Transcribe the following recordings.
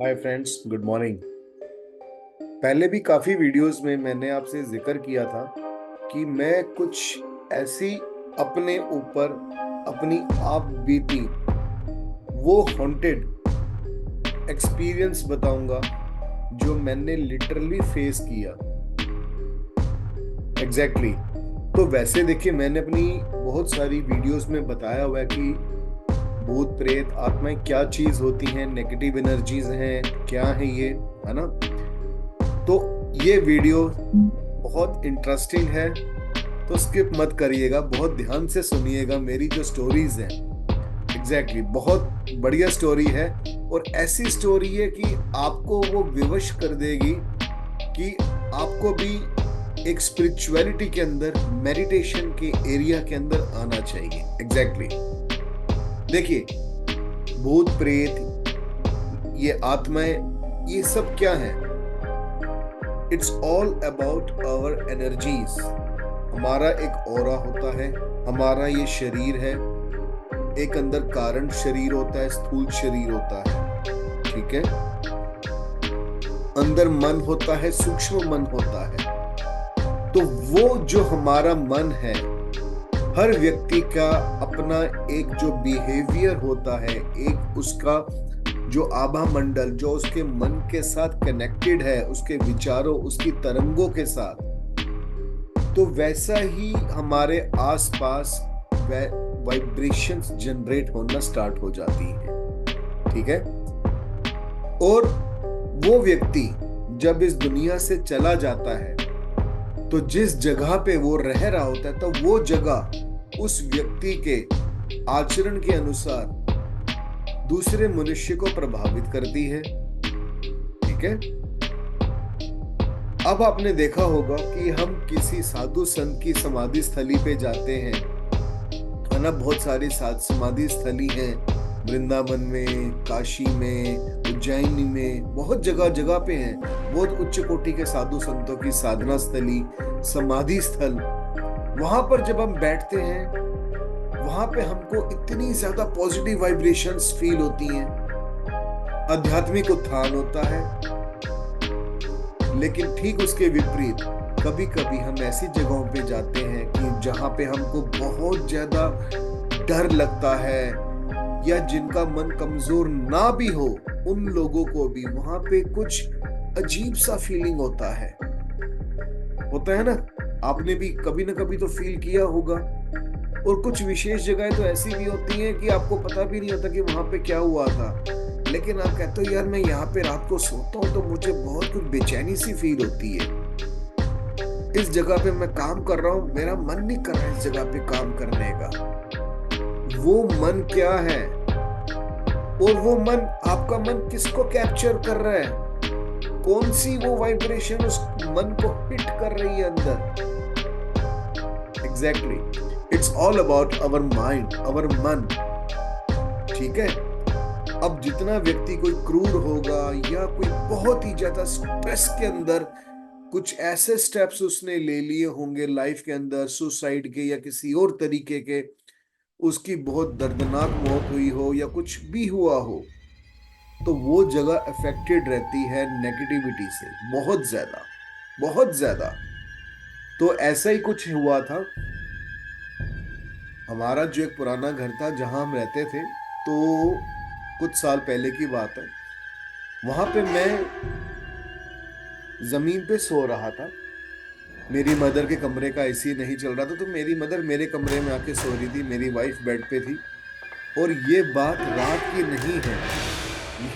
Hi friends, good morning. पहले भी काफी वीडियोस में मैंने आपसे जिक्र किया था कि मैं कुछ ऐसी अपने ऊपर अपनी आप बीती वो हॉन्टेड एक्सपीरियंस बताऊंगा जो मैंने लिटरली फेस किया। एग्जैक्टली तो वैसे देखिए, मैंने अपनी बहुत सारी वीडियोस में बताया हुआ है कि भूत प्रेत आत्माएं क्या चीज होती हैं, नेगेटिव एनर्जीज हैं, क्या है ये, है ना। तो ये वीडियो बहुत इंटरेस्टिंग है, तो स्किप मत करिएगा, बहुत ध्यान से सुनिएगा मेरी जो स्टोरीज हैं। बहुत बढ़िया स्टोरी है। और ऐसी स्टोरी है कि आपको वो विवश कर देगी कि आपको भी एक स्पिरिचुअलिटी के अंदर, मेडिटेशन के एरिया के अंदर आना चाहिए। देखिए, भूत प्रेत, ये आत्माएं, ये सब क्या है? It's all about our energies. हमारा एक ऑरा होता है, हमारा ये शरीर है, एक अंदर कारण शरीर होता है, स्थूल शरीर होता है, ठीक है। अंदर मन होता है, सूक्ष्म मन होता है। तो वो जो हमारा मन है, हर व्यक्ति का अपना एक जो बिहेवियर होता है, एक उसका जो आभा मंडल जो उसके मन के साथ कनेक्टेड है, उसके विचारों, उसकी तरंगों के साथ, तो वैसा ही हमारे आसपास वाइब्रेशंस जनरेट होना स्टार्ट हो जाती है, ठीक है। और वो व्यक्ति जब इस दुनिया से चला जाता है, तो जिस जगह पे वो रह रहा होता है, तो वो जगह उस व्यक्ति के आचरण के अनुसार दूसरे मनुष्य को प्रभावित करती है, ठीक है। अब आपने देखा होगा कि हम किसी साधु संत की समाधि स्थली पे जाते हैं, है ना। बहुत सारी समाधि स्थली हैं, वृंदावन में, काशी में, उज्जैनी में, बहुत जगह जगह पे हैं। बहुत उच्च कोटि के साधु संतों की साधना स्थली, समाधि स्थल। वहां पर जब हम बैठते हैं, वहां पे हमको इतनी ज्यादा पॉजिटिव वाइब्रेशंस फील होती हैं, आध्यात्मिक उत्थान होता है। लेकिन ठीक उसके विपरीत कभी कभी हम ऐसी जगहों पे जाते हैं कि जहां पे हमको बहुत ज्यादा डर लगता है, या जिनका मन कमजोर ना भी हो, उन लोगों को भी वहां पे कुछ अजीब सा फीलिंग होता है ना। आपने भी कभी ना कभी तो फील किया होगा। और कुछ विशेष जगहें तो ऐसी भी होती हैं कि आपको पता भी नहीं होता कि वहां पे क्या हुआ था, लेकिन आप कहते हो यार मैं यहाँ पे रात को सोता हूँ तो मुझे बहुत कुछ बेचैनी सी फील होती है। इस जगह पे मैं काम कर रहा हूँ, मेरा मन नहीं कर रहा है इस जगह पे काम करने का। वो मन क्या है? और वो मन, आपका मन किसको कैप्चर कर रहा है? कौन सी वो वाइब्रेशन उस मन को हिट कर रही है अंदर? It's all about our mind, our मन, ठीक है। अब जितना व्यक्ति कोई क्रूर होगा, या कोई बहुत ही ज्यादा स्ट्रेस के अंदर कुछ ऐसे स्टेप्स उसने ले लिए होंगे लाइफ के अंदर, सुसाइड के या किसी और तरीके के, उसकी बहुत दर्दनाक मौत हुई हो या कुछ भी हुआ हो, तो वो जगह अफेक्टेड रहती है नेगेटिविटी से, बहुत ज्यादा, बहुत ज्यादा। तो ऐसा ही कुछ हुआ था। हमारा जो एक पुराना घर था जहां हम रहते थे, तो कुछ साल पहले की बात है, वहां पे मैं जमीन पे सो रहा था। मेरी मदर के कमरे का एसी नहीं चल रहा था, तो मेरी मदर मेरे कमरे में आके सो रही थी, मेरी वाइफ बेड पे थी। और ये बात रात की नहीं है,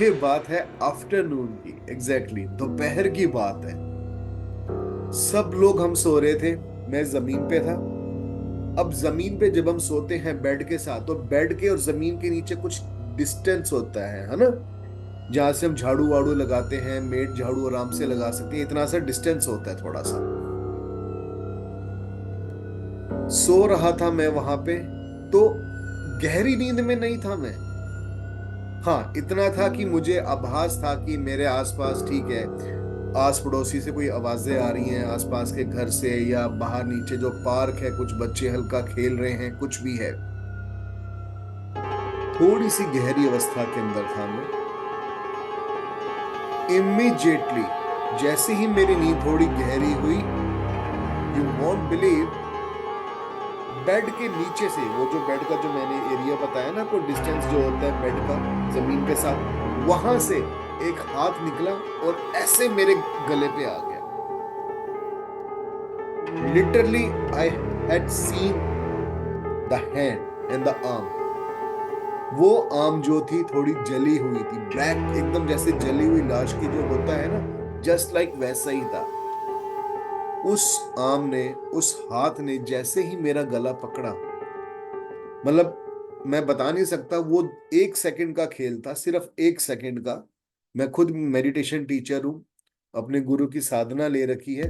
ये बात है आफ्टरनून की, दोपहर की बात है। सब लोग हम सो रहे थे, मैं जमीन पे था। अब जमीन पे जब हम सोते हैं बेड के साथ, तो बेड के और जमीन के नीचे कुछ डिस्टेंस होता है ना। जहां से हम झाड़ू वाड़ू लगाते हैं, मेड झाड़ू आराम से लगा सकते हैं, इतना सा डिस्टेंस होता है थोड़ा सा। सो रहा था मैं वहां पे, तो गहरी नींद में नहीं था मैं। हाँ, इतना था कि मुझे आभास था कि मेरे आसपास, ठीक है, आस पड़ोसी से कोई आवाजें आ रही हैं, आसपास के घर से, या बाहर नीचे जो पार्क है, कुछ बच्चे हल्का खेल रहे हैं, कुछ भी है। थोड़ी सी गहरी अवस्था के अंदर था मैं। इमीडिएटली जैसे ही मेरी नींद थोड़ी गहरी हुई, यू वॉन्ट बिलीव, बेड के नीचे से, वो जो बेड का जो मैंने एरिया बताया ना, कोई डिस्टेंस जो होता है बेड का जमीन के साथ, वहां से एक हाथ निकला और ऐसे मेरे गले पे आ गया। Literally I had seen the hand and the arm. वो आर्म जो थी थोड़ी जली हुई थी, ब्लैक एकदम, जैसे जली हुई लाश की जो होता है ना, जस्ट लाइक वैसा ही था। उस आर्म ने, उस हाथ ने जैसे ही मेरा गला पकड़ा, मतलब मैं बता नहीं सकता, वो 1 सेकंड का खेल था, सिर्फ 1 सेकंड का। मैं खुद मेडिटेशन टीचर हूं, अपने गुरु की साधना ले रखी है।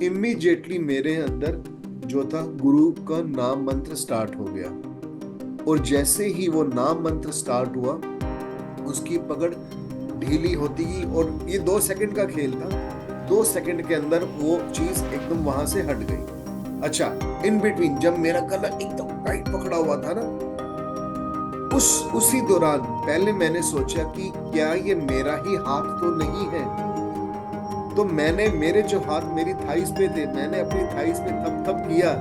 इमीडिएटली मेरे अंदर जो था, गुरु का नाम मंत्र स्टार्ट हो गया, और जैसे ही वो नाम मंत्र स्टार्ट हुआ, उसकी पकड़ ढीली होती गई, और ये 2 सेकंड का खेल था। 2 सेकंड के अंदर वो चीज एकदम वहां से हट गई। अच्छा, इन बिटवीन जब मेरा गला एकदम टाइट पकड़ा हुआ था ना, उसी दौरान पहले मैंने सोचा कि क्या ये मेरा ही हाथ तो नहीं है। तो मैंने, मेरे जो हाथ मेरी थाइस पे थे, मैंने अपनी थाइस पे थप थप किया।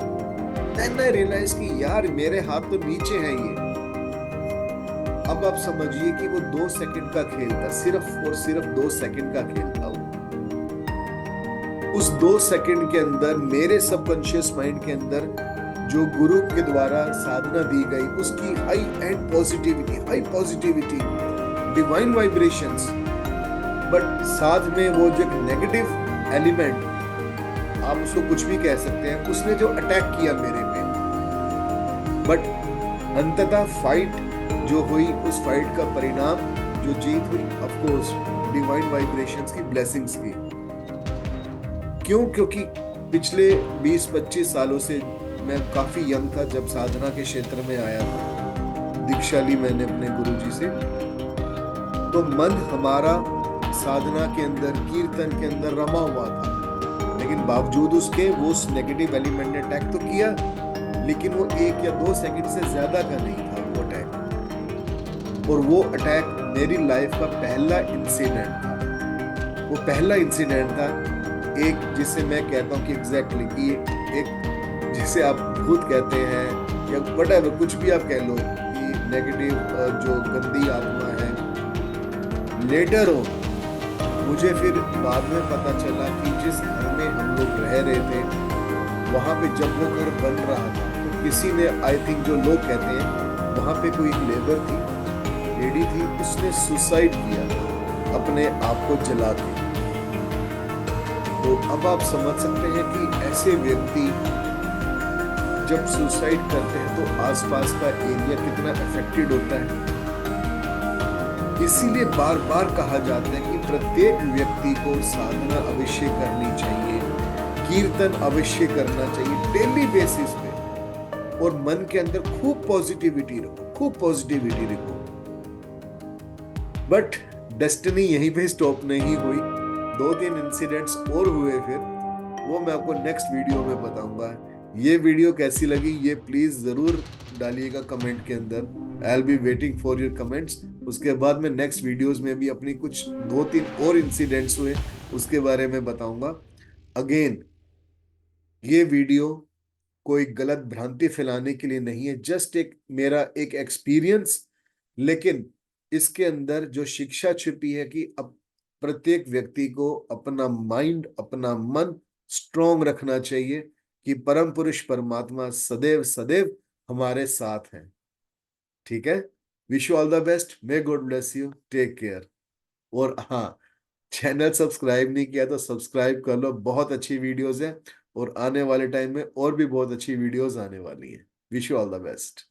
देन आई रियलाइज कि यार मेरे हाथ तो नीचे हैं ये। अब आप समझिए कि वो 2 सेकंड का खेल था, सिर्फ और सिर्फ 2 सेकंड का खेल था वो। उस 2 सेकंड के अंदर मेरे सबकॉन्शियस माइंड के अंदर जो गुरु के द्वारा साधना दी गई, उसकी high and positivity, divine vibrations, but साथ में वो जो नेगेटिव एलिमेंट, आप उसको कुछ भी कह सकते हैं, उसने जो अटैक किया मेरे पे। बट अंततः फाइट जो हुई, उस फाइट का परिणाम, जो जीत हुई, ऑफ कोर्स डिवाइन वाइब्रेशंस की, ब्लेसिंग्स की। क्यों? क्योंकि पिछले 20-25 सालों से, मैं काफी यंग था जब साधना के क्षेत्र में आया था, दीक्षा ली मैंने अपने गुरुजी से। तो मन हमारा साधना के अंदर, कीर्तन के अंदर रमा हुआ था, लेकिन बावजूद उसके वो उस नेगेटिव एलिमेंट ने अटैक तो किया, लेकिन वो 1 या 2 सेकंड से ज्यादा का नहीं था वो अटैक। और वो अटैक मेरी लाइफ का पहला इंसिडेंट था। वो पहला इंसिडेंट था, एक जिसे मैं कहता हूँ कि एग्जैक्टली कि एक, जिसे आप भूत कहते हैं या व्हाटएवर, कुछ भी आप कह लो, कि नेगेटिव जो गंदी आत्मा है। लेटर हो मुझे फिर बाद में पता चला कि जिस घर में हम लोग रह रहे थे, वहां पे जब वो घर बन रहा था, तो किसी ने, आई थिंक जो लोग कहते हैं, वहां पे कोई एक लेबर थी, लेडी थी, उसने सुसाइड किया अपने आप को जला के। तो अब आप समझ सकते हैं कि ऐसे व्यक्ति जब सुसाइड करते हैं तो आसपास का एरिया कितना अफेक्टेड होता है। इसीलिए बार बार कहा जाता है कि प्रत्येक व्यक्ति को साधना अवश्य करनी चाहिए, कीर्तन अवश्य करना चाहिए डेली बेसिस पे, और मन के अंदर खूब पॉजिटिविटी रखो, खूब पॉजिटिविटी रखो। बट डेस्टिनी यहीं पे स्टॉप नहीं हुई, 2-3 इंसिडेंट्स और हुए फिर, वो मैं आपको नेक्स्ट वीडियो में बताऊंगा। ये वीडियो कैसी लगी ये प्लीज जरूर डालिएगा कमेंट के अंदर। I will be waiting for your comments. उसके बाद में नेक्स्ट वीडियोस में भी अपनी कुछ 2-3 और इंसिडेंट्स हुए उसके बारे में बताऊंगा। अगेन, ये वीडियो कोई गलत भ्रांति फैलाने के लिए नहीं है, जस्ट एक मेरा एक एक्सपीरियंस, लेकिन इसके अंदर जो शिक्षा छिपी है कि अब प्रत्येक व्यक्ति को अपना माइंड, अपना मन स्ट्रॉन्ग रखना चाहिए कि परम पुरुष परमात्मा सदैव सदैव हमारे साथ हैं। ठीक है, wish you all the best, may God bless you, take care. और हाँ, चैनल सब्सक्राइब नहीं किया तो सब्सक्राइब कर लो, बहुत अच्छी वीडियोस है, और आने वाले टाइम में और भी बहुत अच्छी वीडियोस आने वाली हैं। Wish you all the best.